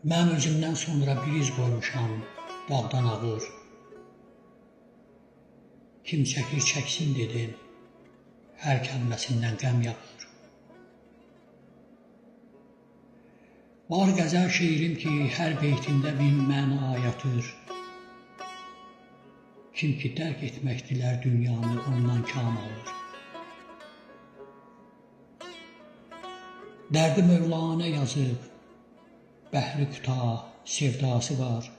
Mən özümdən sonra bir iz qoymuşam dağdan ağır. Kim çəkir çəksin dedim, hər kəlməsindən qəm yağır. Var qəzəl şeirim ki, hər beytində min məna yatır. Kim ki dərk etmək dilər dünyanı, ondan kam alır. Dərdi Mövlanə yazıb, bəhri quta sevdası var.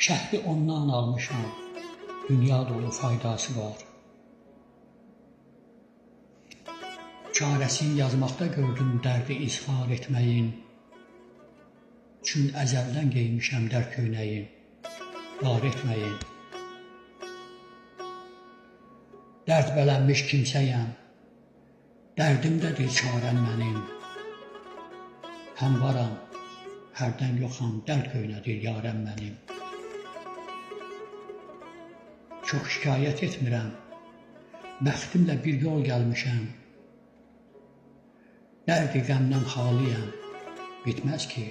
Şəhri ondan almışam, dünya dolu faydası var. Çarəsini yazmaqda gördüm dərdi izhar etməyin. Çün əzəldən geymişəm dər köynəyin, var etməyin. Dərd bələnmiş kimsəyəm, dərdimdədir çarəm mənim. Həm varam, hərdən yoxam, dərd köynədir yarəm mənim. Çox şikayət etmirəm, bəxtimlə bir yol gəlmişəm. Dərdi qəmdən xaliyəm, bitməz ki,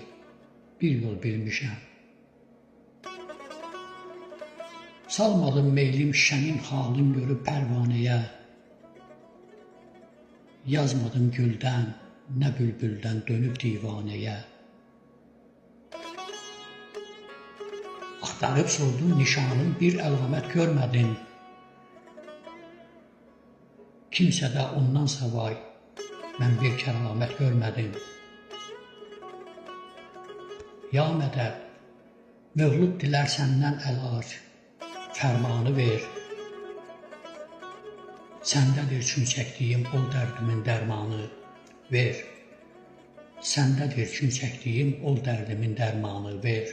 bir yol bilmişəm. Salmadım meylim şəmin halın görüb pərvanəyə. Yazmadım güldən, nə bülbüldən dönüb divanəyə. Axtarıb sordum nişanım, bir əlamət görmədim. Kimsədə ondan savay, mən bir kəramət görmədim. Ya mədəd, Mövlud dilər səndən əlac, fərmanı ver. Səndədir çün çəkdiyim ol dərdimin dərmanı, ver. Səndədir çün çəkdiyim ol dərdimin dərmanı, ver.